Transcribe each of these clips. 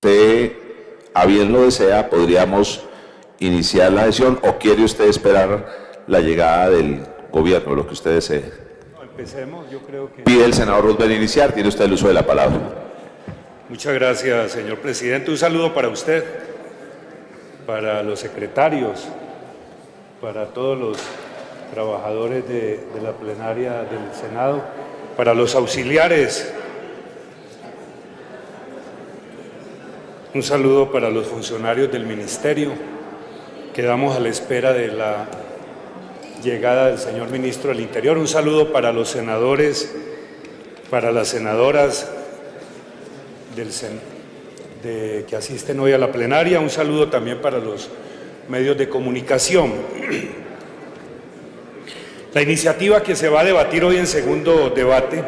usted, a bien lo desea, podríamos iniciar la sesión, o quiere usted esperar la llegada del gobierno, lo que usted desee. No, empecemos, yo creo que... Pide el senador Roosevelt iniciar, tiene usted el uso de la palabra. Muchas gracias, señor presidente. Un saludo para usted, para los secretarios, para todos los trabajadores de la plenaria del Senado, para los auxiliares. Un saludo para los funcionarios del Ministerio. Quedamos a la espera de la llegada del señor Ministro del Interior. Un saludo para los senadores, para las senadoras que asisten hoy a la plenaria. Un saludo también para los medios de comunicación. La iniciativa que se va a debatir hoy en segundo debate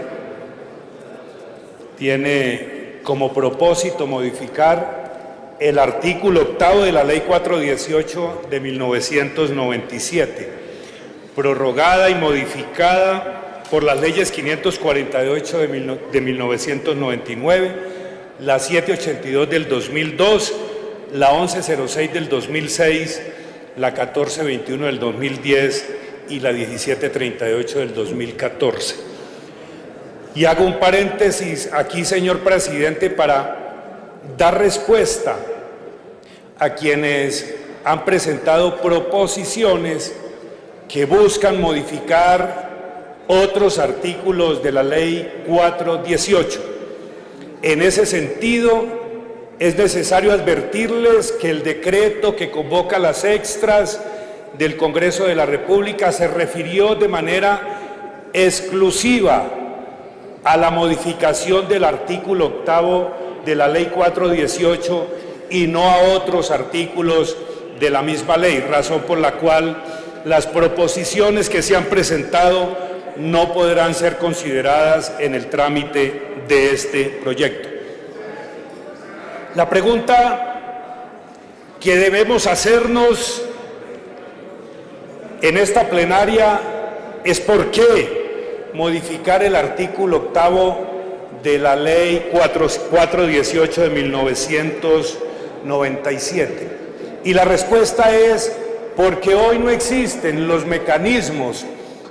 tiene como propósito modificar el artículo 8º de la Ley 418 de 1997, prorrogada y modificada por las leyes 548 de 1999, la 782 del 2002, la 1106 del 2006, la 1421 del 2010 y la 1738 del 2014. Y hago un paréntesis aquí, señor presidente, para dar respuesta a quienes han presentado proposiciones que buscan modificar otros artículos de la Ley 418. En ese sentido, es necesario advertirles que el decreto que convoca las extras del Congreso de la República se refirió de manera exclusiva a la modificación del artículo 8º de la Ley 418 y no a otros artículos de la misma ley, razón por la cual las proposiciones que se han presentado no podrán ser consideradas en el trámite de este proyecto. La pregunta que debemos hacernos en esta plenaria es ¿por qué modificar el artículo 8º de la Ley 418 de 1997? Y la respuesta es porque hoy no existen los mecanismos,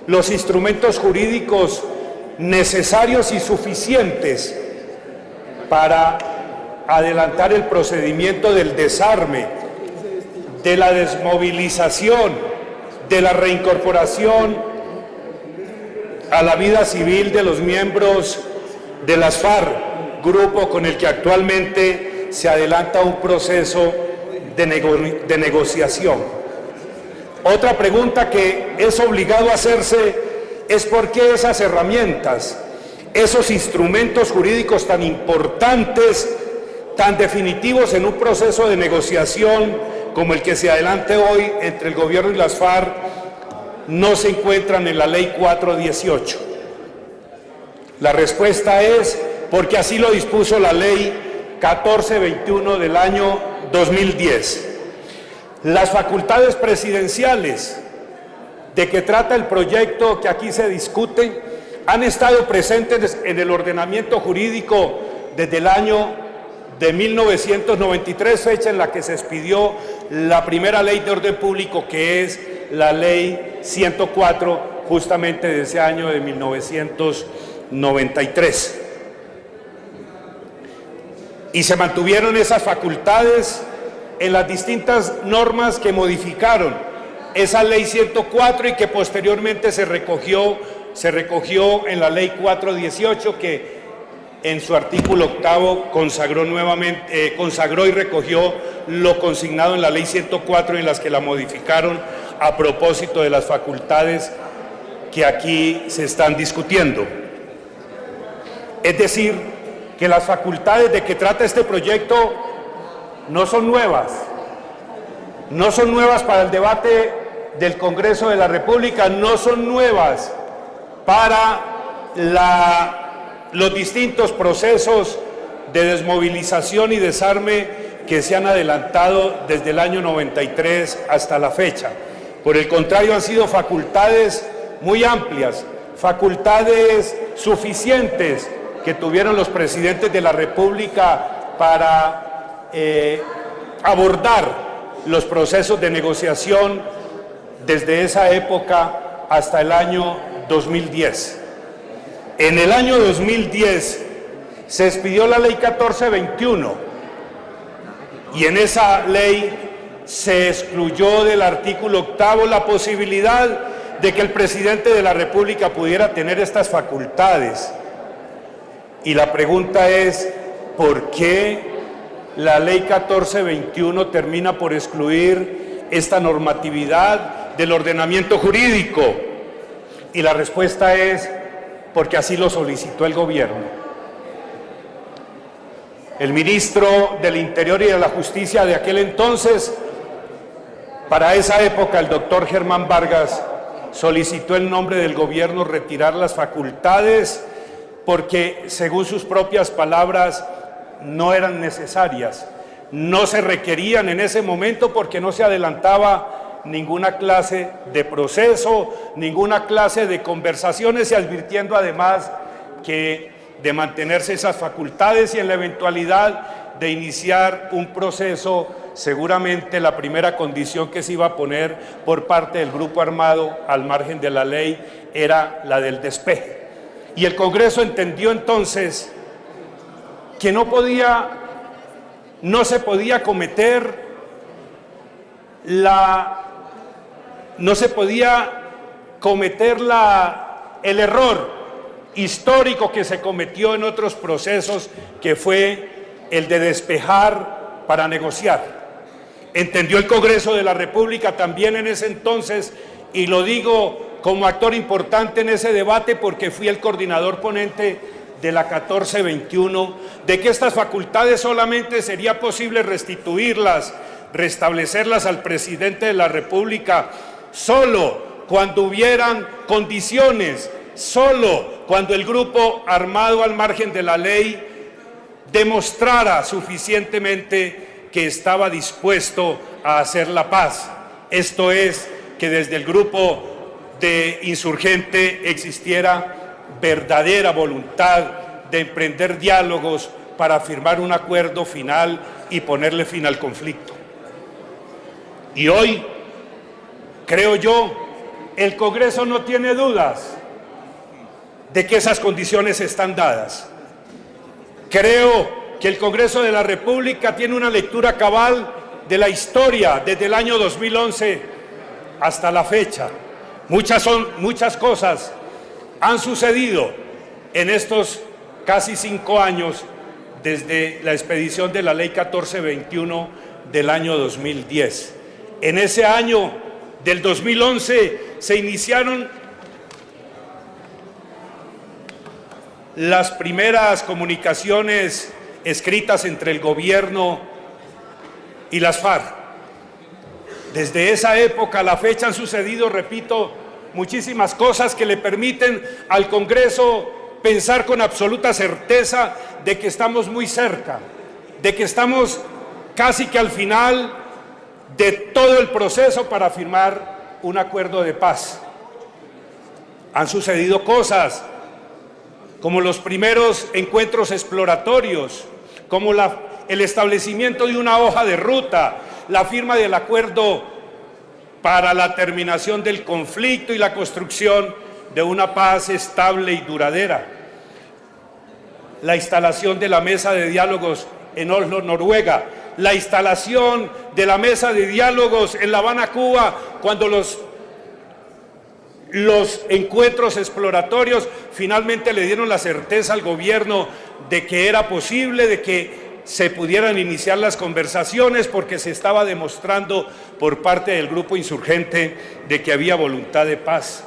los instrumentos jurídicos necesarios y suficientes para adelantar el procedimiento del desarme, de la desmovilización, de la reincorporación a la vida civil de los miembros de las FARC, grupo con el que actualmente se adelanta un proceso de negociación. Otra pregunta que es obligado a hacerse es por qué esas herramientas, esos instrumentos jurídicos tan importantes, tan definitivos en un proceso de negociación como el que se adelante hoy entre el gobierno y las FARC, no se encuentran en la Ley 418. La respuesta es porque así lo dispuso la Ley 1421 del año 2010. Las facultades presidenciales de que trata el proyecto que aquí se discute han estado presentes en el ordenamiento jurídico desde el año de 1993, fecha en la que se expidió la primera ley de orden público, que es la Ley 104, justamente de ese año de 1993. Y se mantuvieron esas facultades en las distintas normas que modificaron esa Ley 104 y que posteriormente se recogió en la Ley 418, que en su artículo 8º consagró y recogió lo consignado en la Ley 104, en las que la modificaron a propósito de las facultades que aquí se están discutiendo. Es decir, que las facultades de que trata este proyecto no son nuevas para el debate del Congreso de la República, no son nuevas para los distintos procesos de desmovilización y desarme que se han adelantado desde el año 93 hasta la fecha. Por el contrario, han sido facultades muy amplias, facultades suficientes que tuvieron los presidentes de la República para abordar los procesos de negociación desde esa época hasta el año 2010. En el año 2010 se expidió la ley 1421 y en esa ley se excluyó del artículo 8º la posibilidad de que el presidente de la República pudiera tener estas facultades. Y la pregunta es, ¿por qué la ley 1421 termina por excluir esta normatividad del ordenamiento jurídico? Y la respuesta es, porque así lo solicitó el gobierno. El ministro del Interior y de la Justicia de aquel entonces, para esa época, el doctor Germán Vargas, solicitó en nombre del gobierno retirar las facultades porque, según sus propias palabras, no eran necesarias, no se requerían en ese momento porque no se adelantaba ninguna clase de proceso, ninguna clase de conversaciones, y advirtiendo además que de mantenerse esas facultades y en la eventualidad de iniciar un proceso, seguramente la primera condición que se iba a poner por parte del grupo armado al margen de la ley era la del despeje. Y el Congreso entendió entonces que no se podía cometer el error histórico que se cometió en otros procesos, que fue el de despejar para negociar. Entendió el Congreso de la República también en ese entonces, y lo digo como actor importante en ese debate porque fui el coordinador ponente de la 1421, de que estas facultades solamente sería posible restituirlas, restablecerlas al presidente de la República solo cuando hubieran condiciones, solo cuando el grupo armado al margen de la ley demostrara suficientemente que estaba dispuesto a hacer la paz. Esto es, que desde el grupo de insurgente existiera verdadera voluntad de emprender diálogos para firmar un acuerdo final y ponerle fin al conflicto. Y hoy, creo yo, el Congreso no tiene dudas de que esas condiciones están dadas. Creo que el Congreso de la República tiene una lectura cabal de la historia desde el año 2011 hasta la fecha. Muchas cosas han sucedido en estos casi 5 años desde la expedición de la ley 1421 del año 2010. En ese año del 2011 se iniciaron las primeras comunicaciones escritas entre el gobierno y las FARC. Desde esa época a la fecha han sucedido, repito, muchísimas cosas que le permiten al Congreso pensar con absoluta certeza de que estamos muy cerca, de que estamos casi que al final de todo el proceso para firmar un acuerdo de paz. Han sucedido cosas como los primeros encuentros exploratorios, como el establecimiento de una hoja de ruta, la firma del acuerdo para la terminación del conflicto y la construcción de una paz estable y duradera, la instalación de la mesa de diálogos en Oslo, Noruega, la instalación de la mesa de diálogos en La Habana, Cuba, cuando los encuentros exploratorios finalmente le dieron la certeza al gobierno de que era posible, de que se pudieran iniciar las conversaciones, porque se estaba demostrando por parte del grupo insurgente de que había voluntad de paz.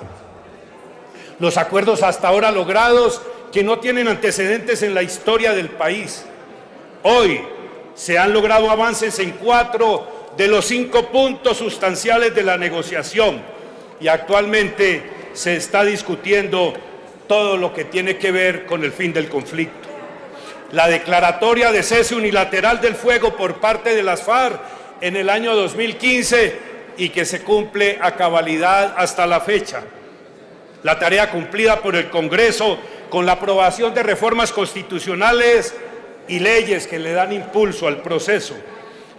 Los acuerdos hasta ahora logrados, que no tienen antecedentes en la historia del país. Hoy se han logrado avances en 4 de los 5 puntos sustanciales de la negociación, y actualmente se está discutiendo todo lo que tiene que ver con el fin del conflicto. La declaratoria de cese unilateral del fuego por parte de las FARC en el año 2015 y que se cumple a cabalidad hasta la fecha. La tarea cumplida por el Congreso con la aprobación de reformas constitucionales y leyes que le dan impulso al proceso,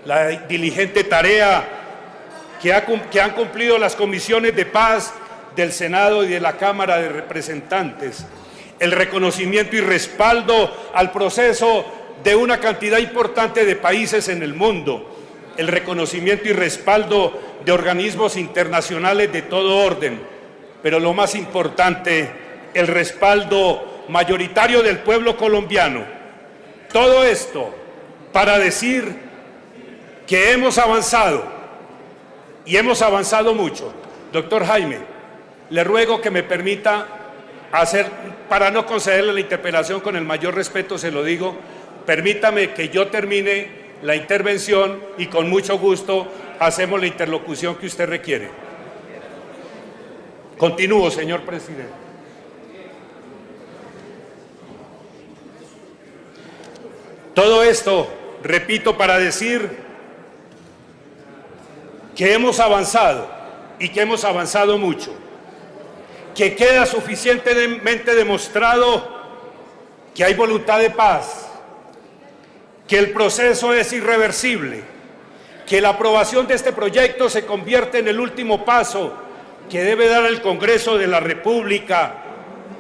la diligente tarea que han cumplido las comisiones de paz del Senado y de la Cámara de Representantes, el reconocimiento y respaldo al proceso de una cantidad importante de países en el mundo, el reconocimiento y respaldo de organismos internacionales de todo orden, pero lo más importante, el respaldo mayoritario del pueblo colombiano. Todo esto para decir que hemos avanzado, y hemos avanzado mucho. Doctor Jaime, le ruego que me permita para no concederle la interpelación, con el mayor respeto se lo digo, permítame que yo termine la intervención y con mucho gusto hacemos la interlocución que usted requiere. Continúo, señor presidente. Todo esto, repito, para decir que hemos avanzado y que hemos avanzado mucho, que queda suficientemente demostrado que hay voluntad de paz, que el proceso es irreversible, que la aprobación de este proyecto se convierte en el último paso que debe dar el Congreso de la República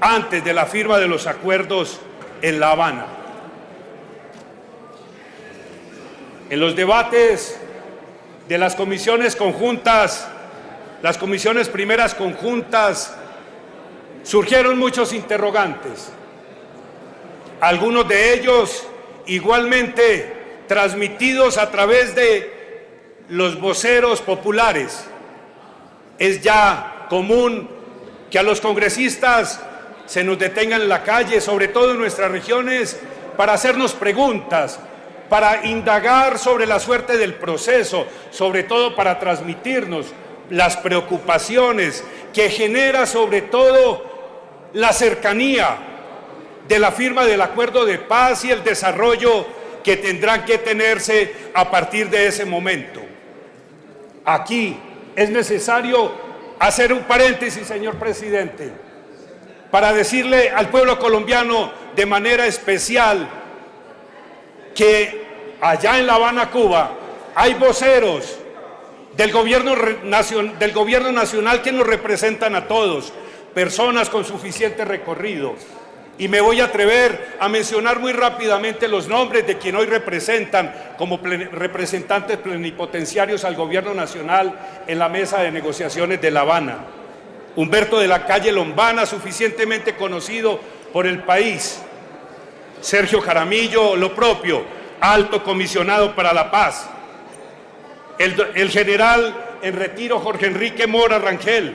antes de la firma de los acuerdos en La Habana. En los debates de las comisiones conjuntas, las comisiones primeras conjuntas, surgieron muchos interrogantes. Algunos de ellos igualmente transmitidos a través de los voceros populares. Es ya común que a los congresistas se nos detengan en la calle, sobre todo en nuestras regiones, para hacernos preguntas, para indagar sobre la suerte del proceso, sobre todo para transmitirnos las preocupaciones que genera sobre todo la cercanía de la firma del acuerdo de paz y el desarrollo que tendrán que tenerse a partir de ese momento. Aquí es necesario hacer un paréntesis, señor presidente, para decirle al pueblo colombiano de manera especial que allá en La Habana, Cuba, hay voceros del gobierno nacional que nos representan a todos, personas con suficiente recorrido. Y me voy a atrever a mencionar muy rápidamente los nombres de quien hoy representan como representantes plenipotenciarios al gobierno nacional en la mesa de negociaciones de La Habana. Humberto de la Calle Lombana, suficientemente conocido por el país. Sergio Jaramillo, lo propio, alto comisionado para la paz. El general en retiro Jorge Enrique Mora Rangel,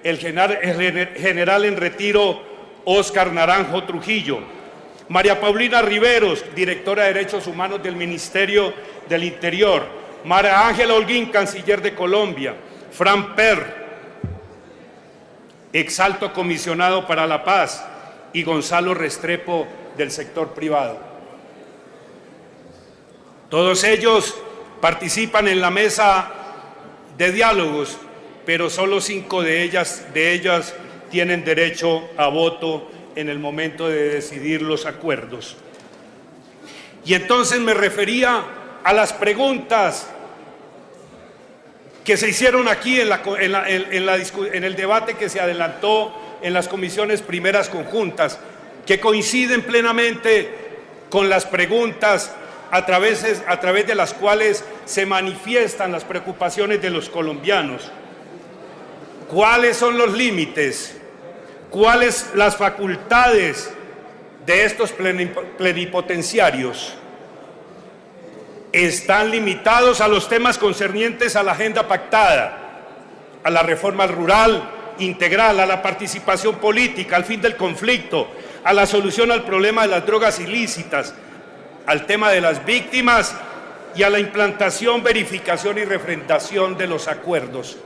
el general en retiro Óscar Naranjo Trujillo, María Paulina Riveros, directora de Derechos Humanos del Ministerio del Interior, María Ángela Holguín, canciller de Colombia, Fran Per, exalto comisionado para la paz, y Gonzalo Restrepo del sector privado. Todos ellos participan en la mesa de diálogos, pero solo 5 de ellas tienen derecho a voto en el momento de decidir los acuerdos. Y entonces me refería a las preguntas que se hicieron aquí en el debate que se adelantó en las comisiones primeras conjuntas, que coinciden plenamente con las preguntas a través de las cuales se manifiestan las preocupaciones de los colombianos. ¿Cuáles son los límites? ¿Cuáles las facultades de estos plenipotenciarios? Están limitados a los temas concernientes a la agenda pactada, a la reforma rural integral, a la participación política, al fin del conflicto, a la solución al problema de las drogas ilícitas, al tema de las víctimas y a la implantación, verificación y refrendación de los acuerdos.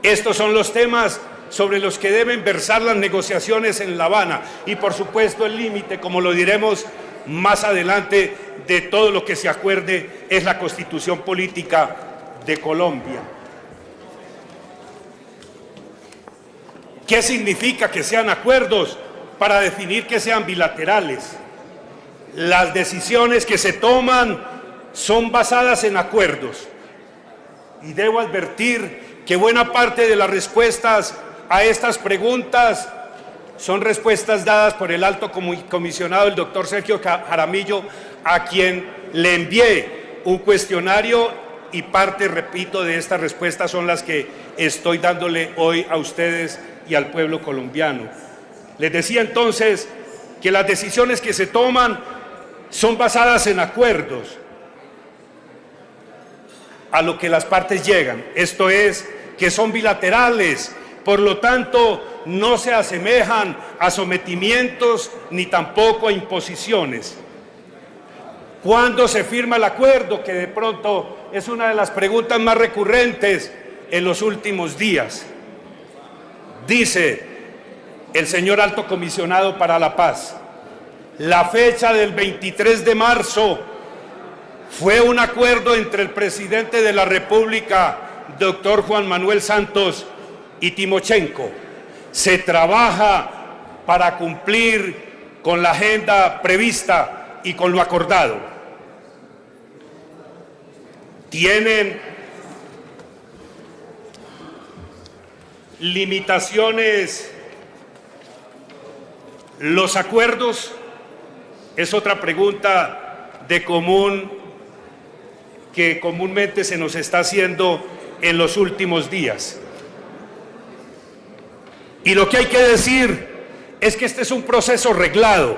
Estos son los temas sobre los que deben versar las negociaciones en La Habana y, por supuesto, el límite, como lo diremos más adelante, de todo lo que se acuerde es la Constitución Política de Colombia. ¿Qué significa que sean acuerdos? Para definir que sean bilaterales. las decisiones que se toman son basadas en acuerdos. Y debo advertir que buena parte de las respuestas a estas preguntas son respuestas dadas por el alto comisionado, el doctor Sergio Jaramillo, a quien le envié un cuestionario, y parte, repito, de estas respuestas son las que estoy dándole hoy a ustedes y al pueblo colombiano. Les decía entonces que las decisiones que se toman son basadas en acuerdos a lo que las partes llegan, esto es, que son bilaterales, por lo tanto no se asemejan a sometimientos ni tampoco a imposiciones. ¿Cuándo se firma el acuerdo? Que de pronto es una de las preguntas más recurrentes en los últimos días. Dice el señor Alto Comisionado para la Paz, la fecha del 23 de marzo fue un acuerdo entre el presidente de la República, doctor Juan Manuel Santos, y Timochenko. Se trabaja para cumplir con la agenda prevista y con lo acordado. Tienen limitaciones los acuerdos, es otra pregunta que comúnmente se nos está haciendo en los últimos días. Y lo que hay que decir es que este es un proceso reglado.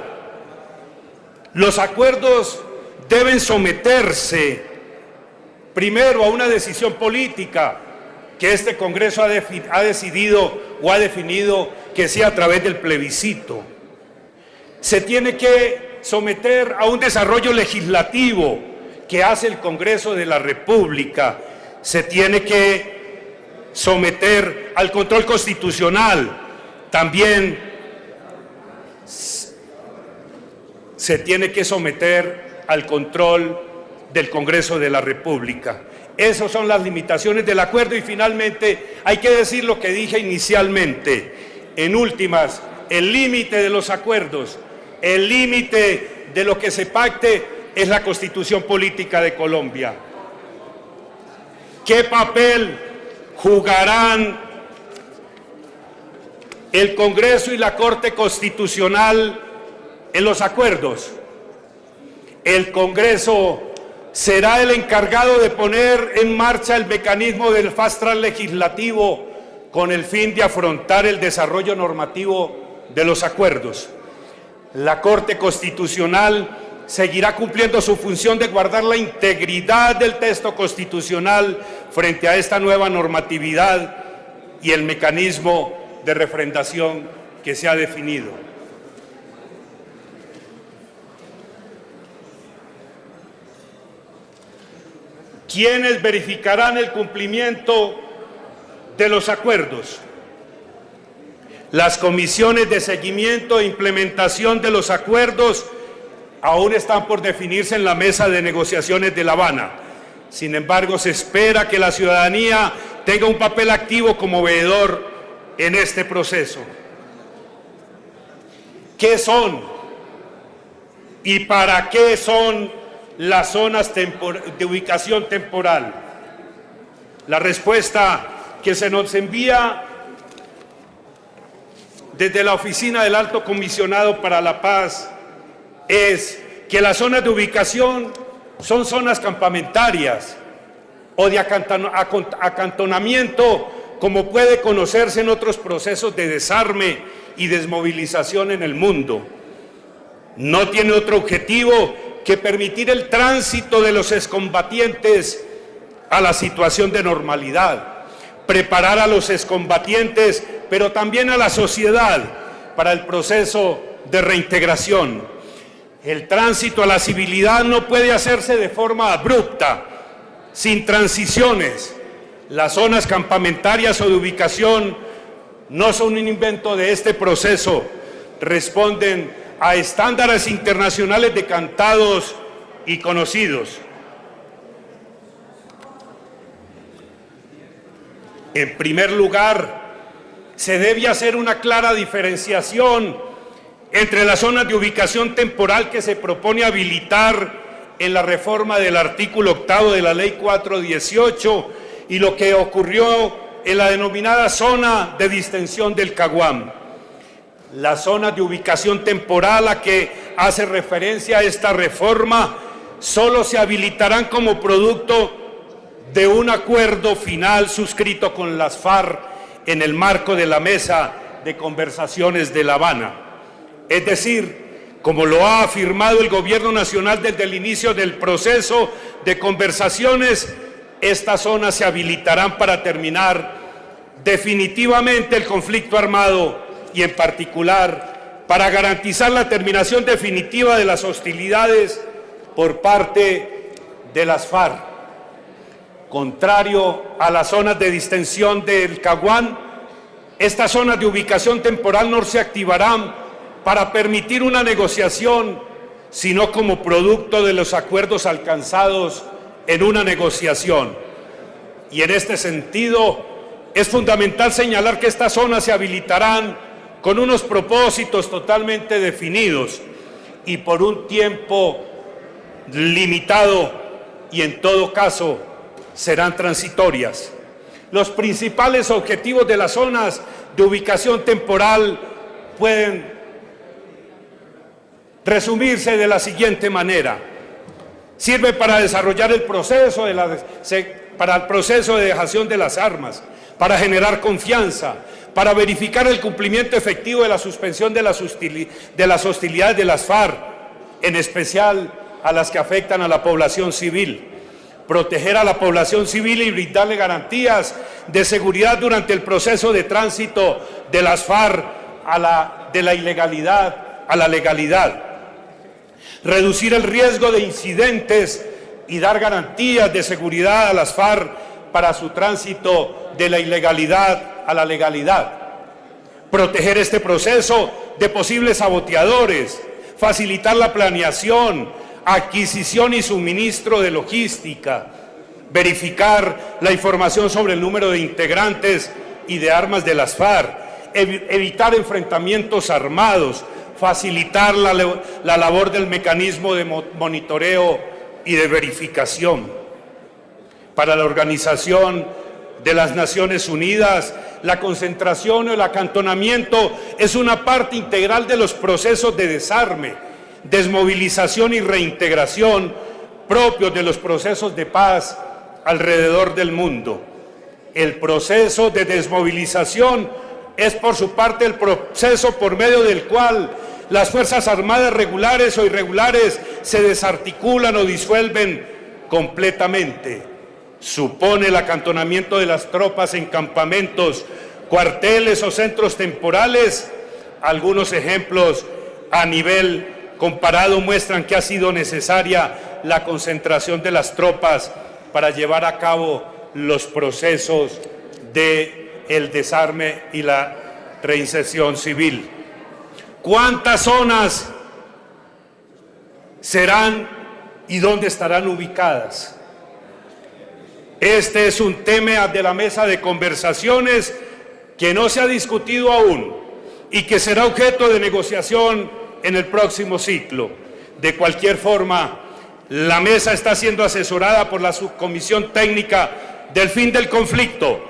Los acuerdos deben someterse primero a una decisión política que este Congreso ha decidido o ha definido que sea a través del plebiscito. Se tiene que someter a un desarrollo legislativo que hace el Congreso de la República. Se tiene que someter al control constitucional. También se tiene que someter al control del Congreso de la República. Esas son las limitaciones del acuerdo y finalmente hay que decir lo que dije inicialmente. En últimas, el límite de los acuerdos, el límite de lo que se pacte es la Constitución Política de Colombia. ¿Qué papel jugarán el Congreso y la Corte Constitucional en los acuerdos? El Congreso será el encargado de poner en marcha el mecanismo del fast track legislativo con el fin de afrontar el desarrollo normativo de los acuerdos. La Corte Constitucional seguirá cumpliendo su función de guardar la integridad del texto constitucional frente a esta nueva normatividad y el mecanismo de refrendación que se ha definido. ¿Quiénes verificarán el cumplimiento de los acuerdos? Las comisiones de seguimiento e implementación de los acuerdos aún están por definirse en la mesa de negociaciones de La Habana. Sin embargo, se espera que la ciudadanía tenga un papel activo como veedor en este proceso. ¿Qué son y para qué son las zonas de ubicación temporal? La respuesta que se nos envía desde la oficina del Alto Comisionado para la Paz es que las zonas de ubicación son zonas campamentarias o de acantonamiento, como puede conocerse en otros procesos de desarme y desmovilización en el mundo. No tiene otro objetivo que permitir el tránsito de los excombatientes a la situación de normalidad, preparar a los excombatientes, pero también a la sociedad para el proceso de reintegración. El tránsito a la civilidad no puede hacerse de forma abrupta, sin transiciones. Las zonas campamentarias o de ubicación no son un invento de este proceso, responden a estándares internacionales decantados y conocidos. En primer lugar, se debe hacer una clara diferenciación entre las zonas de ubicación temporal que se propone habilitar en la reforma del artículo 8º de la Ley 418 y lo que ocurrió en la denominada zona de distensión del Caguán. Las zonas de ubicación temporal a que hace referencia esta reforma solo se habilitarán como producto de un acuerdo final suscrito con las FARC en el marco de la mesa de conversaciones de La Habana. Es decir, como lo ha afirmado el Gobierno Nacional desde el inicio del proceso de conversaciones, estas zonas se habilitarán para terminar definitivamente el conflicto armado y en particular para garantizar la terminación definitiva de las hostilidades por parte de las FARC. Contrario a las zonas de distensión del Caguán, estas zonas de ubicación temporal no se activarán para permitir una negociación, sino como producto de los acuerdos alcanzados en una negociación. Y en este sentido, es fundamental señalar que estas zonas se habilitarán con unos propósitos totalmente definidos y por un tiempo limitado y en todo caso serán transitorias. Los principales objetivos de las zonas de ubicación temporal pueden resumirse de la siguiente manera. Sirve para desarrollar el proceso para el proceso de dejación de las armas, para generar confianza, para verificar el cumplimiento efectivo de la suspensión de las hostilidades de las FARC, en especial a las que afectan a la población civil, proteger a la población civil y brindarle garantías de seguridad durante el proceso de tránsito de las FARC de la ilegalidad a la legalidad, reducir el riesgo de incidentes y dar garantías de seguridad a las FARC para su tránsito de la ilegalidad a la legalidad, proteger este proceso de posibles saboteadores, facilitar la planeación, adquisición y suministro de logística, verificar la información sobre el número de integrantes y de armas de las FARC, evitar enfrentamientos armados, facilitar la labor del mecanismo de monitoreo y de verificación. Para la Organización de las Naciones Unidas, la concentración o el acantonamiento es una parte integral de los procesos de desarme, desmovilización y reintegración propios de los procesos de paz alrededor del mundo. El proceso de desmovilización es por su parte el proceso por medio del cual las Fuerzas Armadas regulares o irregulares se desarticulan o disuelven completamente. Supone el acantonamiento de las tropas en campamentos, cuarteles o centros temporales. Algunos ejemplos a nivel comparado muestran que ha sido necesaria la concentración de las tropas para llevar a cabo los procesos del desarme y la reinserción civil. ¿Cuántas zonas serán y dónde estarán ubicadas? Este es un tema de la mesa de conversaciones que no se ha discutido aún y que será objeto de negociación en el próximo ciclo. De cualquier forma, la mesa está siendo asesorada por la Subcomisión Técnica del Fin del Conflicto,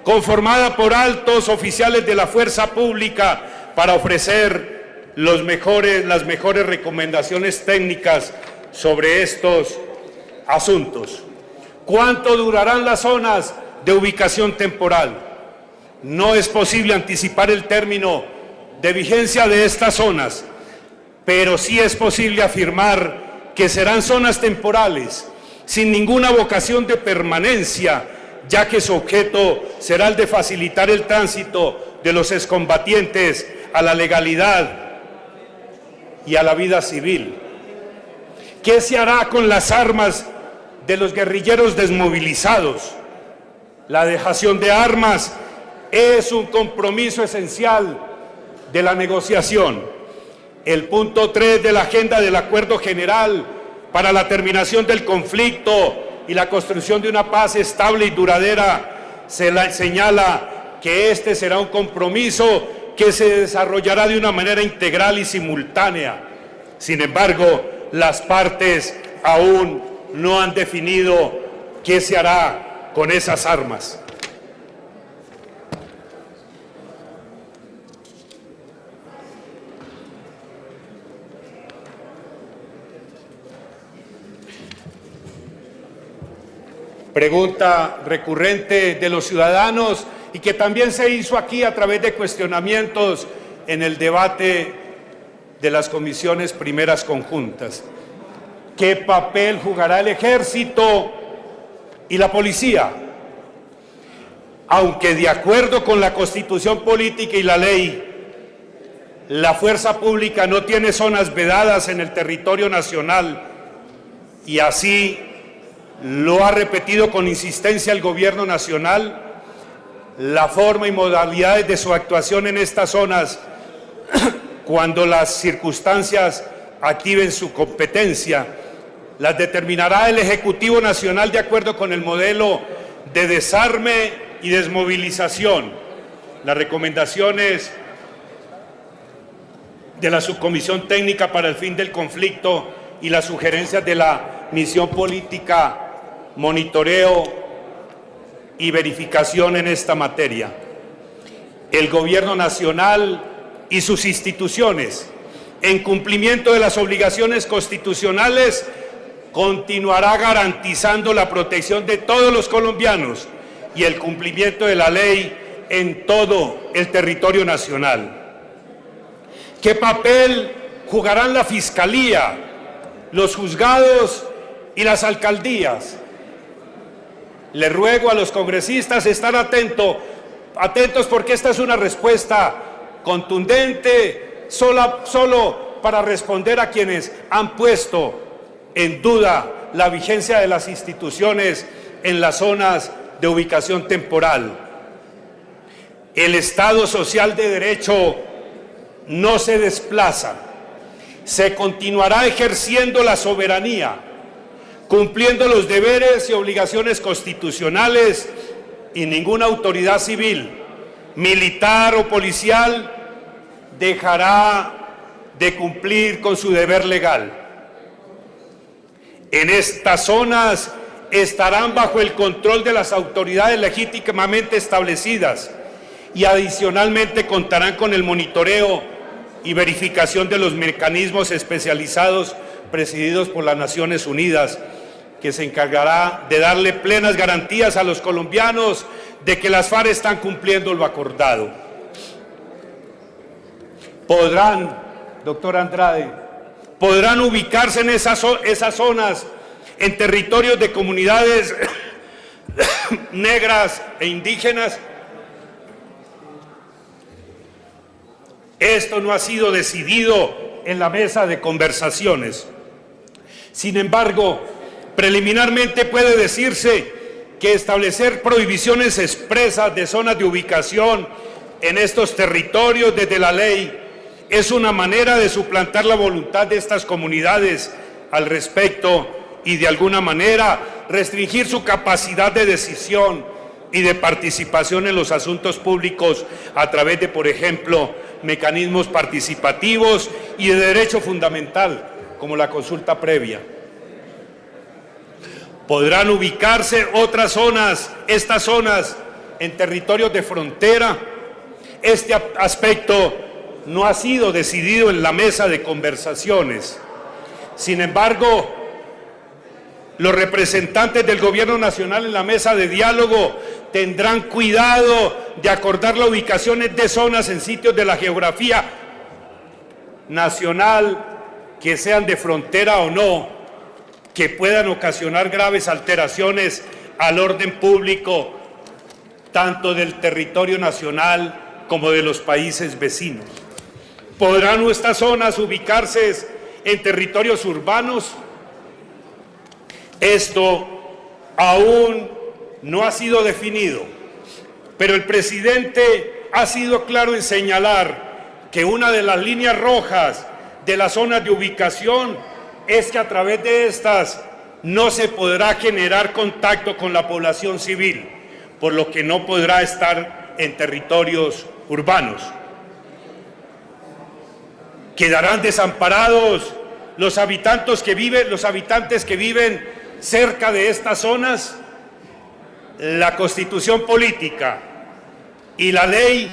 conformada por altos oficiales de la fuerza pública para ofrecer las mejores recomendaciones técnicas sobre estos asuntos. ¿Cuánto durarán las zonas de ubicación temporal? No es posible anticipar el término de vigencia de estas zonas, pero sí es posible afirmar que serán zonas temporales, sin ninguna vocación de permanencia, ya que su objeto será el de facilitar el tránsito de los excombatientes a la legalidad y a la vida civil. ¿Qué se hará con las armas de los guerrilleros desmovilizados? La dejación de armas es un compromiso esencial de la negociación. El punto 3 de la agenda del Acuerdo General para la terminación del conflicto y la construcción de una paz estable y duradera señala que este será un compromiso que se desarrollará de una manera integral y simultánea. Sin embargo, las partes aún no han definido qué se hará con esas armas. Pregunta recurrente de los ciudadanos y que también se hizo aquí a través de cuestionamientos en el debate de las comisiones primeras conjuntas. ¿Qué papel jugará el ejército y la policía? Aunque de acuerdo con la Constitución política y la ley, la fuerza pública no tiene zonas vedadas en el territorio nacional y así lo ha repetido con insistencia el Gobierno Nacional, la forma y modalidades de su actuación en estas zonas, cuando las circunstancias activen su competencia, las determinará el Ejecutivo Nacional de acuerdo con el modelo de desarme y desmovilización, las recomendaciones de la Subcomisión Técnica para el Fin del Conflicto y las sugerencias de la Misión Política, Monitoreo y Verificación en esta materia. El Gobierno Nacional y sus instituciones, en cumplimiento de las obligaciones constitucionales, continuará garantizando la protección de todos los colombianos y el cumplimiento de la ley en todo el territorio nacional. ¿Qué papel jugarán la Fiscalía, los juzgados y las alcaldías? Le ruego a los congresistas estar atentos porque esta es una respuesta contundente, solo para responder a quienes han puesto en duda la vigencia de las instituciones en las zonas de ubicación temporal. El Estado social de derecho no se desplaza, se continuará ejerciendo la soberanía, cumpliendo los deberes y obligaciones constitucionales y ninguna autoridad civil, militar o policial dejará de cumplir con su deber legal. En estas zonas estarán bajo el control de las autoridades legítimamente establecidas y adicionalmente contarán con el monitoreo y verificación de los mecanismos especializados presididos por las Naciones Unidas, que se encargará de darle plenas garantías a los colombianos de que las FARC están cumpliendo lo acordado. Podrán, doctor Andrade, podrán ubicarse en esas zonas, en territorios de comunidades negras e indígenas. Esto no ha sido decidido en la mesa de conversaciones. Sin embargo, preliminarmente puede decirse que establecer prohibiciones expresas de zonas de ubicación en estos territorios desde la ley es una manera de suplantar la voluntad de estas comunidades al respecto y de alguna manera restringir su capacidad de decisión y de participación en los asuntos públicos a través de, por ejemplo, mecanismos participativos y de derecho fundamental, como la consulta previa. Podrán ubicarse otras zonas, estas zonas, en territorios de frontera. Este aspecto no ha sido decidido en la mesa de conversaciones. Sin embargo, los representantes del Gobierno Nacional en la mesa de diálogo tendrán cuidado de acordar las ubicaciones de zonas en sitios de la geografía nacional que sean de frontera o no, que puedan ocasionar graves alteraciones al orden público, tanto del territorio nacional como de los países vecinos. ¿Podrán estas zonas ubicarse en territorios urbanos? Esto aún no ha sido definido, pero el presidente ha sido claro en señalar que una de las líneas rojas de las zonas de ubicación es que a través de estas no se podrá generar contacto con la población civil, por lo que no podrá estar en territorios urbanos. ¿Quedarán desamparados los habitantes que viven cerca de estas zonas? La Constitución política y la ley